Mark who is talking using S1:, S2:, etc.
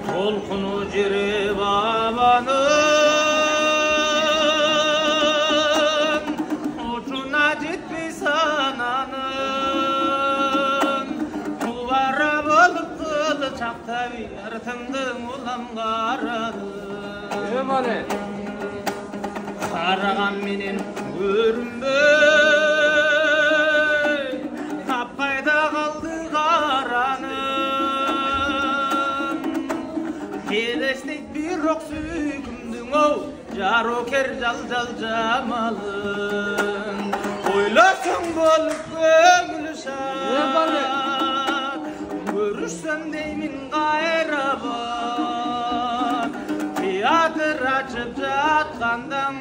S1: Толқыны жері бабаның, ұшына жетпей сананың, құлбара болып қылы шақта бертіңдің ұлам қараның. Қараған менен көрінбей, қапқайда қалды қараның. Келестейт бір оқ сүйкімдің оу, жар өкер жал-жал жамалың. Ойласың болып көңілі шат, көрішсем деймін қайра бар. Театр ашып жатқандан